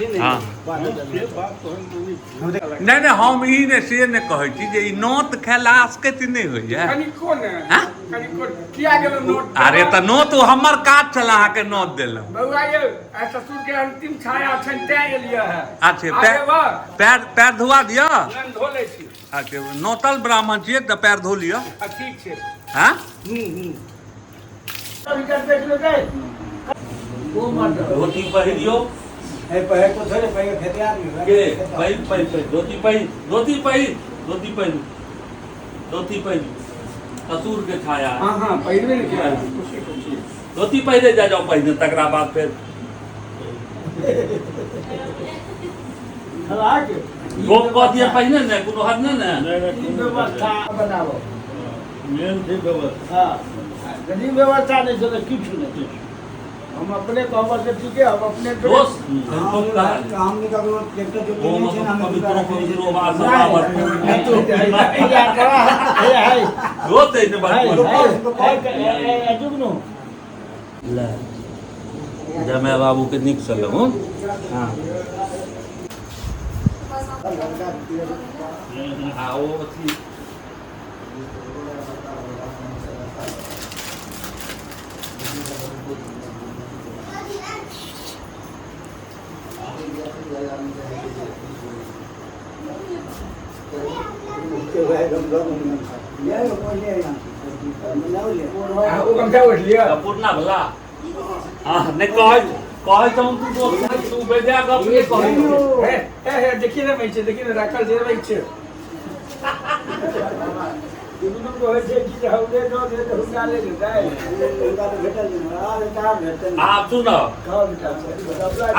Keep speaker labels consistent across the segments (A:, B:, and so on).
A: हाँ नहीं नहीं हम ई ने से ने कहै छी जे ई नोत खेला सकैत नहीं होइए
B: कनिको ने कनिको किया गेल नोट
A: अरे त नोत हमर काज छला अहाँ के नोत देलौ
B: बउआ ये ससुर के अंतिम छाया छन तै एलिया है
A: अच्छा पैर पैर धुआ दियो
B: नन धो ले छी
A: अच्छा नोतल ब्राह्मण छियै त पैर धो लियो
B: ठीक छै
A: हां
B: अभी कर देख लो गए वो मत
A: धोती पहिरियो
C: ए पहे तो थोड़े पहे खेते आ रही
A: के पहि धोती पहि ससुर के छाया
B: हां हां पहिरबे ने किया खुशी
A: धोती पहिरे जा जाओ पहिने तकरा बाद फिर
B: हला के
A: गोप कथिए पहिने ने कोनो हद ने
B: व्यवस्था बनाओ
C: मेन थी व्यवस्था
B: हां यदि व्यवस्था नहीं तो किछु नहीं हम अपने कहवर से ठीक है हम अपने
A: दोस्त
C: काम नहीं का ट्रैक्टर जो
A: ओम
C: नहीं है
A: पवित्रो वासनावर
B: है
A: रोत है ने बात
B: जुगनो
A: ले जमे बाबू के निक से लहु हां आओ थी पूर्णा भला हां ने कह तू बेजा गप ये कह
B: हे देखिए ना मैं देखिए ना राखल जे भाई छे दुनु को है जे की हौले दो दे तो हुका ले जाए हुका तो भेटल आ बेटा भेटल
A: आप सुनो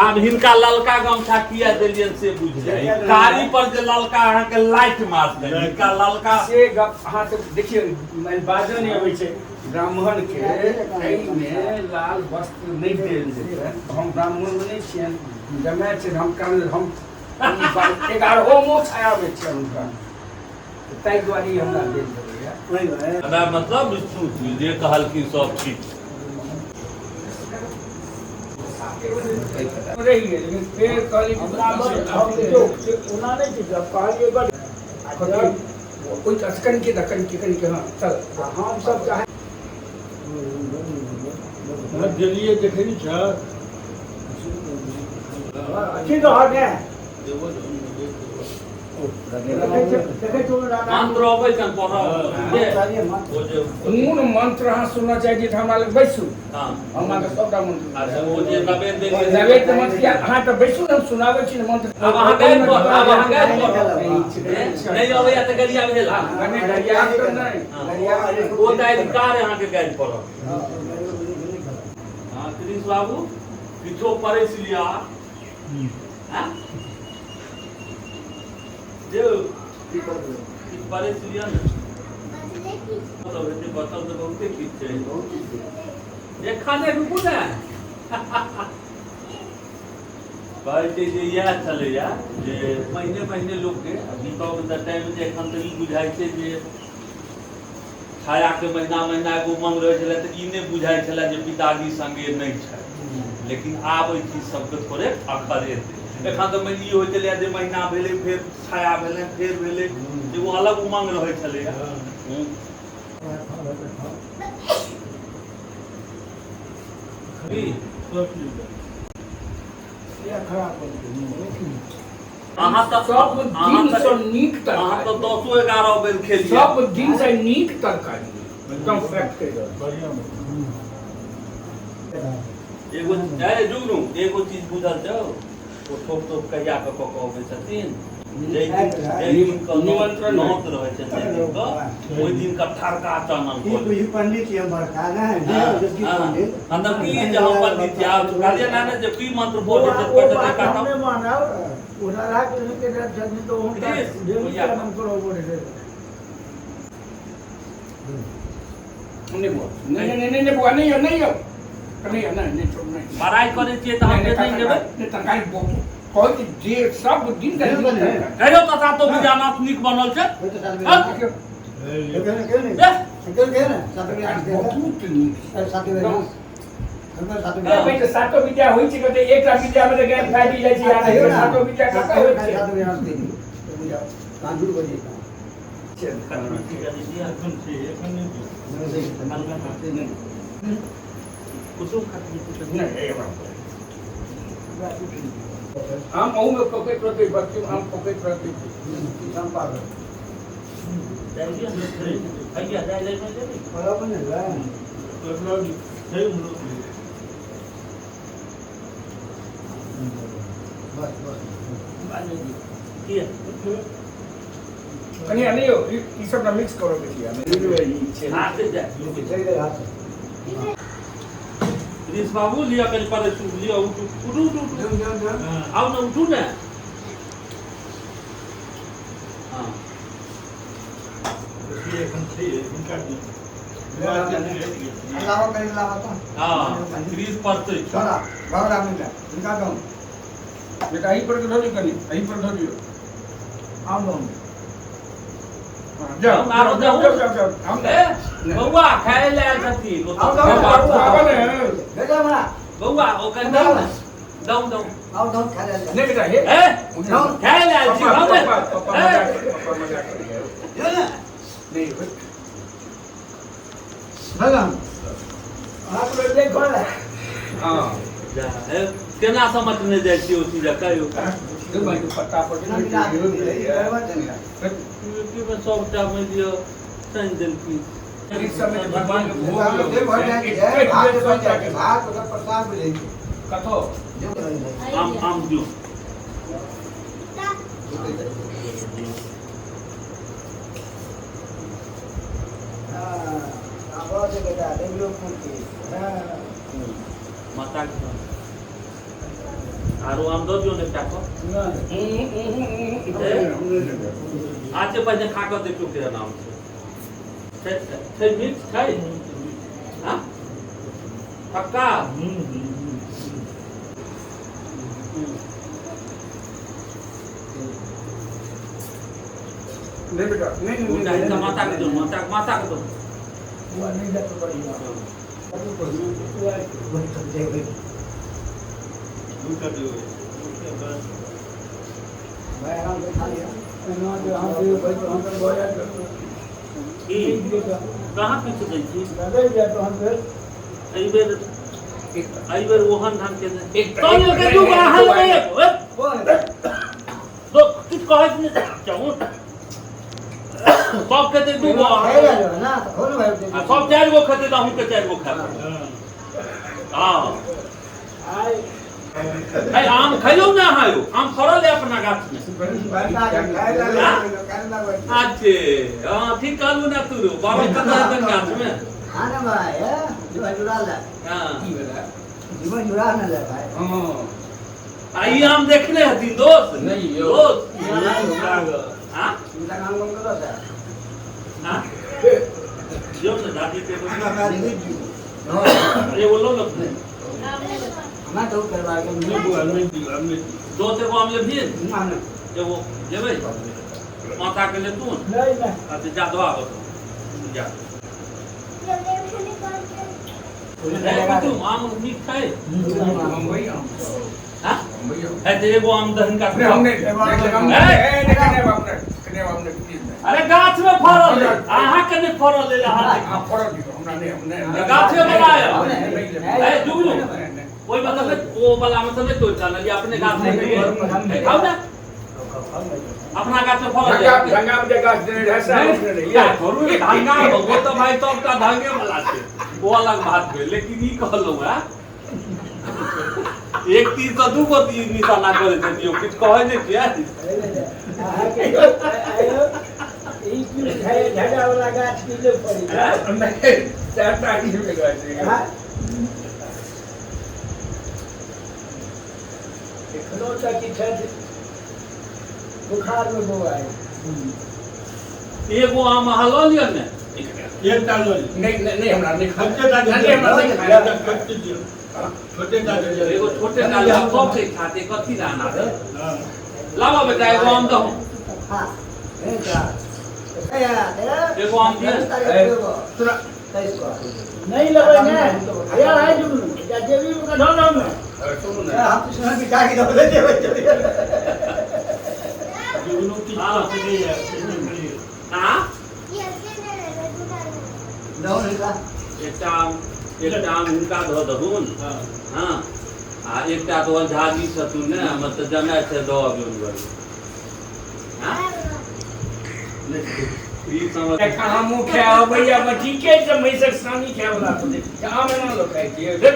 A: आप हिनका ललका गमछा किया देलियन से बुझ जाए कारी पर जे ललका अहाँ के लाइट मार दे हिनका ललका
B: से गप अहाँ तो देखिए मैं बाजो नहीं आबै छे ब्राह्मण के एई में लाल वस्त्र नहीं देल जेतै हम ब्राह्मण में नहीं छियन जमे छे हम कान हम 11 मो छाया में छे उनका तै द्वारी हमरा देल देबै
A: अदा मतलब विष्णु जे कहल की सब ठीक
B: रही है लेकिन फिर कहली उना नहीं थी जब कहलिए बड़ कोई असकन के दकन के हां चल हम सब चाहे
C: मैं दिल्ली देखनी छ
B: अच्छी तो हट है
A: मंत्र होबै छन पढ़
B: मूल मंत्र हां सुनना चाहिए था हमरा लग बैसू
A: हां
B: हमरा के सबटा मंत्र
A: अच्छा वो जे नवेद दे
B: नवेद के मंत्र क्या हां तो बैसू हम सुनावे छी मंत्र
A: अब अहाँ गाइड पर अब अहाँ गाइड पर नहीं अबैया त गरिया भेला
B: गने गरिया तो नहीं गरिया
A: वो त अधिकार है अहाँ के गाइड पर हां कृष्ण बाबू किछो पढ़े लिया हां जो पढ़े लिया ना मतलब ये बताओ तो बहुत ठीक है एक खाने रुकू ना कहते जे यह चले या जे महीने महीने लोग के दीपावली का टाइम जे एखन तक ई बुझाई छै जे छाया के महीना महीना एगो उमंग रहे छले त ई ने बुझाई छले जे पिताजी संगे नहीं छै लेकिन आब ई चीज सबके थोड़े अखर हेतै एखन तो ई होय छले जे महीना भेले फिर छाया भेले फिर भेले एगो अलग उमंग रहे छले अहाँ त
B: सब दिन से नीक
A: अहाँ
B: तरकारी
A: त 10-11 बेर खेलिए
B: सब दिन से नीक तरकारी एकदम फैक्ट
C: बढ़िया
A: एगो ए जुगनू एगो चीज बुझल छौ ओ ठोक कहिया के कहबै छथिन जय दिन क निमंत्रण नोत रहै छै जय दिन क ओइ दिन क ठरका चनन
C: ई कोई पंडित ये बड़का ना जबकि पंडित
A: अंदर की जे हम पंडित या कहलिए ना ने जे की मंत्र बोलै छै पटते का
B: हमने माना उनारा के जन तो उनका देव हम करो बोले नहीं बुआ नहीं हो नहीं छोड़ नहीं
A: बड़ाई करे छियै त हम दे देबै
B: नहीं तरकारी बहुत कोई कि जे सब दिन का
A: कहियो त ता तो बिजाना निक बनल छै
C: क्यों नहीं क्यों नहीं ना साथ में
B: बहुत नीक
C: साथ में
B: ए भाई तो सातो विद्या होइ छै कते एकटा विद्या में ज्ञान फाटि जाइ छै आ सातो विद्या कत होइ छै
C: कांजूर बजे
B: हम ओहू में पकड़ प्रति बच्चों हम पकड़ प्रति
C: संपादक बराबर नहीं बस
B: कनी नहीं हो ई सब ना मिक्स करो देखिए
A: प्रिंस बाबू लिया कल पर लिया उठू आओ ना उठू ना हाँ
C: लावा कहीं लावा तो
A: हाँ प्रिंस पर तो
C: चला बाबा मिला इनका दो
B: बेटा અહીં પર ધોરી કરી અહીં પર ધોરીઓ
C: आम दो
B: જાઓ
A: મારો જાઓ.
B: જાઓ આમ
A: ए बउआ खाए ले आल छथी
C: आओ दो
B: બાબા ને
C: बेटा बड़ा
A: बउआ ओकर दऊ दऊ दऊ
C: आओ दो खा ले
B: ને બેટા હે
A: ए खाए ले आल छी
B: પપ્પा
A: दऊ
B: પપ્પા મજાક કરી ગયો
C: ये ना
B: નહીં
C: भगम आप लोग देखो ना
B: હા
A: जा ए केना समझने जाय छी ओ चीज कहियो
B: તો ભાઈ પત્તા પર
C: ना मिला करवा देंगे
A: कि में सबटा में दियो संजल की
B: इस समय भगवान के भोग
C: भगवान के भोग जाके है भात बन जाके भात का प्रसाद मिलेगी
B: कथो
A: आम दियो
C: आवाज से बेटा देवियों को की
A: माता आरो आम दो दियो ने टाको आज पहले खा कर देखो तेरा नाम से मिक्स खाई हां पक्का
B: नहीं बेटा नहीं
A: माता को दो माता को दो
C: वो नहीं जाता बढ़िया मैं हम खा लिया ना जो हम भाई तो हम बोया
A: कहाँ पीछे गई थी
C: दादा जा तो हम फिर
A: आई बार वोहन धाम के एक कौन लगे तू बाहर लगे
C: कौन
A: तो किस कहे ने चाहूं सब कहते तू
C: है ना तो कौन भाई
A: सब चार गो खाते तो हम के चार गो खा हां आई आम खाइयो ना हायो आम फरल है अपना गाछ में अच्छे हां ठीक कहलू ना तू बाबा कथा है गाछ में
C: खाना भाई है जीवन जुड़ा ले
A: हां
C: जीवन जुड़ा ना ले भाई
B: हां
A: आई आम देखले हती दोस्त
B: नहीं यो
A: दोस्त हां
C: इनका नाम कौन करो सर
A: हां जो ना दादी पे
C: हां
A: ये बोलो ना
C: मैं तो करवा के
A: दो से को आम ले भी
C: ना ना
A: जे वो लेबै माथा के ले तू
C: नहीं ना
A: अच्छा जा दवा हो जा तू आम मीठ खाए
B: मुंबई हम
A: हां
B: मुंबई हम
A: है तेरे को आम दहन का
B: हमने कने हमने
A: अरे गाछ में फरल है आहा कने फरल है आहा
B: हां फरल हमने
A: गाछ में बनाया
C: है
A: जुगलू कोई मतलब वो वाला मतलब नहीं तोड़ चल ये अपने गाछ में खाओ ना अपना गाछ में फरल है
B: गंगा में गाछ देने ऐसा उसने नहीं
A: या करू धांगा वो तो भाई तो का धांगे वाला छे वो अलग बात है लेकिन ई कहलो है एक तीर तो दू को तीर निशाना करे छथियो कुछ कहे नहीं किया
C: ई क्यों खाए झगड़ा वाला गाछ किलो पड़ी
B: नहीं चारटा की में गाछ
C: हां इखनो तक की छत बुखार में वो आए
A: एगो आम हलो लियो ने
B: एक डाल लो नहीं हमरा नहीं खर्चे डाल नहीं हमरा नहीं छोटे डाल
A: एगो छोटे डाल सब से खाते कथि लाना है लावा बेटा एगो आम दो
C: हां
A: एगो आम दिया
B: तुरा
C: नहीं लगे ना यार आए जुगनू क्या देवी का ढोल ना
B: सुनो
C: हम
B: ना
C: तो सुना कि क्या की ढोल देवे
D: जुगनू की चली है
A: हाँ
C: ढोल का
A: एकटा हुनका धऽ दहुन हाँ आ एकटा तो झागी छथुन ने मतलब जमाय छै दऽ अबियौ हाँ ई समझ
B: हमहूँ खाए भैया ठीके छै महिषक सानी खाए वाला तो देख आम ना लोग खाइ छियै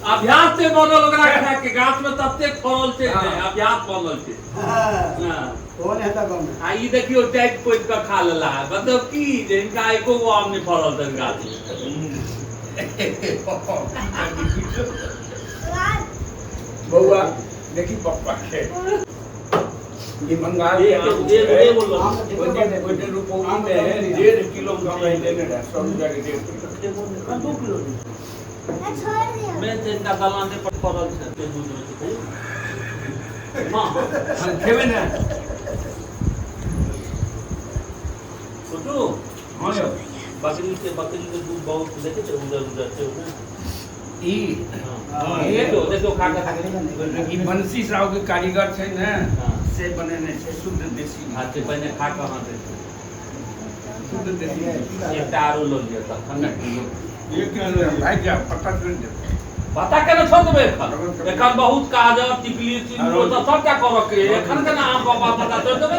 A: अभ्यास से बनल ओकरा खाय के गाछ में ततेक फड़ल छै जे अभ्यास बनल छै हाँ
C: कौन है तब में
A: आ ई देखियो टाइट पोइत के खा लेला है मतलब की जे इनका एको गो आम नहीं फड़ल तन गाछ
B: बउआ देखी पप्पा के ये बंगाल के रुपये में 1.5 किलो कमाई लेने रहा 100 रुपया के 1.5 किलो
A: मैं तो इनका दलाने पर फड़ल छै ते दूध में छै हां
B: खेबे ना
A: छोटू
B: हाँ यो
A: बकरी के दूध बहुत देखे छै उधर छै ना
B: ई
A: ये तो देखो खा के
B: ई बंसी साहब के कारीगर छै ना
A: हां
B: से बनेने छै शुद्ध देसी
A: हाथ से पहले खा के हां दे
B: शुद्ध देसी
A: एक तारो लो लिया था ठंडा किलो
B: एक किलो भाई जा पता कर दे
A: पता केना छोड़ देबे एखन बहुत काजर टिकली चिन्नी तो सबटा करऽ के एखन केना आम बाबा पता छोड़ देबे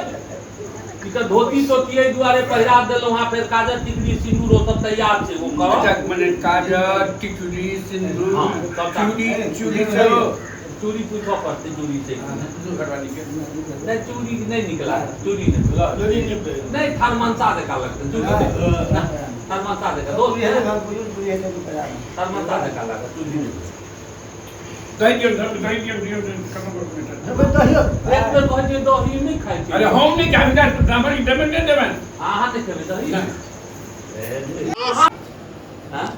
A: ई त धोती तोती एहि दुआरे पहिरा देलहुं हां फेर काजर टिकली सिंदूर ओ सब तैयार छै ओ करब
B: मने काजर टिकली सिंदूर
A: हाँ, सबटा।
B: चूड़ी सब
A: चूड़ी पूछो पड़ते चूड़ी से
B: घरवाली के
A: नहीं चूड़ी नहीं निकला चूड़ी नहीं नहीं थरमंसा देखा लगता चूड़ी थरमंसा देखा दोस्त है थरमंसा देखा लगा चूड़ी नहीं
B: दही के खत्म कर बेटा
C: अब तो हियो
A: एक बेर कहै छै दही नहीं खाइ छै
B: अरे हम नहीं खाएंगे नंबर इंटरनेट नहीं देबन
A: अहाँ नहीं खेबै दही हां
B: हां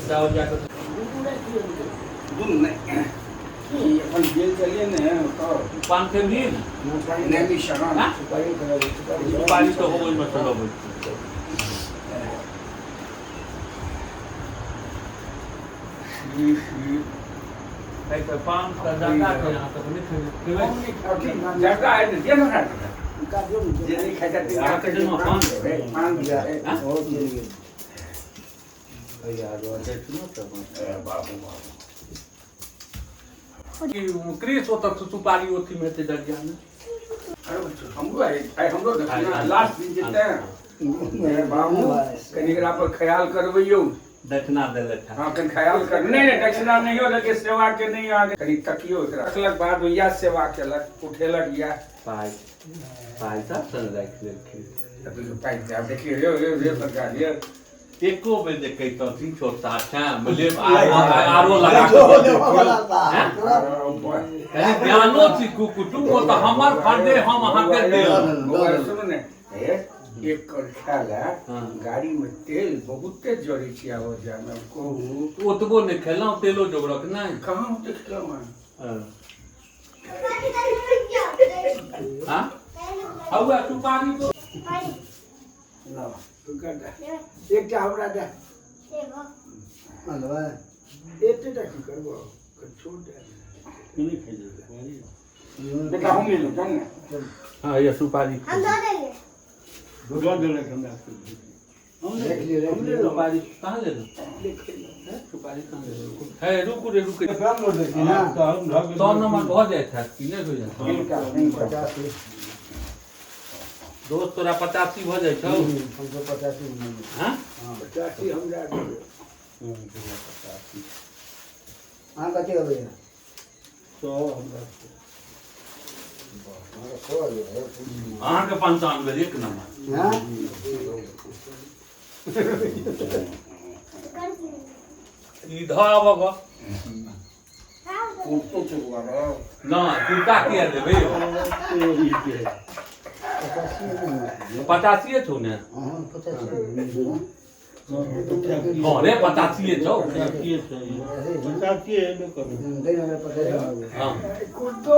A: जाओ जाकर
B: दूर नहीं ये अपन जेल चलिए ने तो
A: पान के दिन
B: नहीं भी शरण
A: हां
C: सुपारी करा
A: पानी तो हो मत चलो भाई तो पान का जाता है यहां तक नहीं खेबै
B: जगह है तो ये ना
C: का जो
B: ये नहीं खाता
A: यहाँ के दिन में
B: पान दिया है
C: और चल गए
A: यार वो देखो तब
B: बाबू
A: कि क्रिस होता तो सुपारी होती में ते दरिया में
B: अरे हमरो देखना लास्ट दिन जेते मेरे बाबू कनिकरा पर ख्याल करबइयो
A: दक्षिणा देले था
B: हां कन ख्याल कर नहीं दक्षिणा नहीं हो के सेवा के नहीं आगे कनी तकियो रखलक बाद या सेवा केलक उठेलक या
A: पाई पाई था चल रख ले
B: तभी पाई आप देखिए ये सरकार ये
A: एको में देखे तो थी छोटा था मले आरो लगा के ज्ञानो थी कुटुंब को तो हमर फंडे हम अहां के दे
B: सुनो ने एक कर खाला गाड़ी में तेल बहुत जड़ी छिया हो जा मैं को
A: ओतबो ने खेलौ तेलो जोगरक नहीं
B: कहां देखलौ मैं
A: हां हौआ सुपारी तो
C: ला तू कर दे एक टा हमरा दे अलवा एते टा की करबो छोड़ दे
A: नहीं खाई
B: बेटा हम ले लो कम ना
A: हां ये सुपारी
D: हम दे देंगे
A: गुडवा देले हमरा हम
C: देख लिए
A: सुपारी कहां ले लो सुपारी कहां ले लो है रुक
C: काम कर दे ना
A: तो नंबर हो जाए था कि नहीं हो जाए
C: इनका नहीं 50
A: दोस्त तोरा 85 हो जाए छौ
C: हमको 50 नहीं
A: हां
C: हां 85 हमरा दे 85 हां कते हो गया 100 हमरा
A: अहाँ के 95 एक नंबर
C: हां
A: इधर आबो
B: तो चुकवा रो
A: ना कुर्ता किया देबे 85 छौ ने
C: हां 50
A: हां रे 85 छौ
C: नहीं हमें पता है
A: हां
B: कुर्तो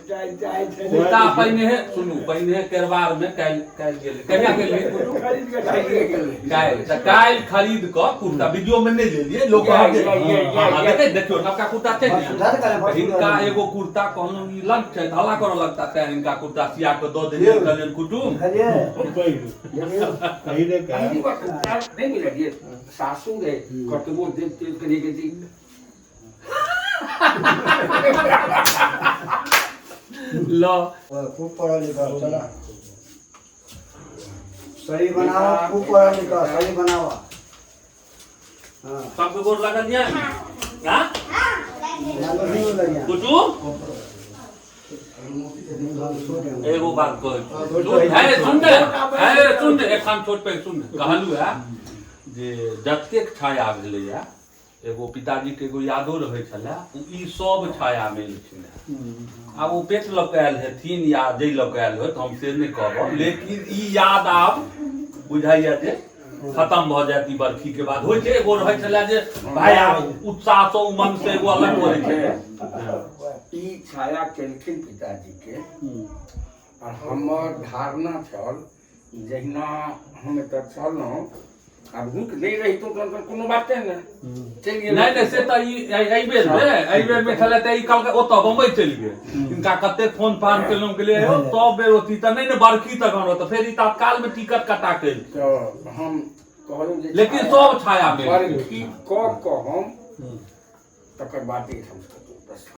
A: कुर्ता पहिने सुनू पहिने केरबार में काल्हि गेलै कहिया गेलै काल्हि तऽ काल्हि खरीद कऽ कुर्ता वीडियो में नहीं लेलिए लोग देखियो नवका कुर्ता छै हिनका एगो कुर्ता कहलहुँ ई लग छै हल्ला करऽ लगता तैं हिनका कुर्ता सिया कऽ दऽ देलियै कहलियनि कुटुम
B: नहीं मिलेगी सासू रे कतबो देख करेगी थी
A: लो
C: खूब पढ़ा लिखा चला सही बनाओ खूब पढ़ा लिखा सही बनाओ हाँ
A: सबके गोर लगा दिया हाँ कुटुम एगो बात सुन एखन छोट पे सुन कहलू है जे जतेक छाया भेलैया एगो पिताजी के एगो यादो रहे छलै ई सब छाया मिलखिन आब ओ पेट लऽ कऽ आयल हेथिन या जै लऽ कऽ आयल होत हम से नहि कहब लेकिन ई याद आब बुझाइया जे खत्म भऽ जायत ई बरखी के बाद होइ छै एगो रहै छलै जे भाई आब उत्साह से उमंग से एगो अलग होइ छै
B: ई छाया केलखिन पिताजी के और हमर धारणा छल जहिना हम एतऽ छलहुँ अब हुक नहीं रही तो कोनो बाते नहीं चलिए
A: नहीं से तो एहि बेर में छलै तऽ ई कल ओतऽ बम्बई चलि गेल इनका कते फोन फान केलहुँ गेलियै सब बेर ओती तऽ नहीं ने बरखी तक हम तऽ फेर ई तत्काल में टिकट कटा के
B: तो हम कहलहुँ जे
A: लेकिन सब छाया में
B: बरखी कऽ हम तकर बादे हम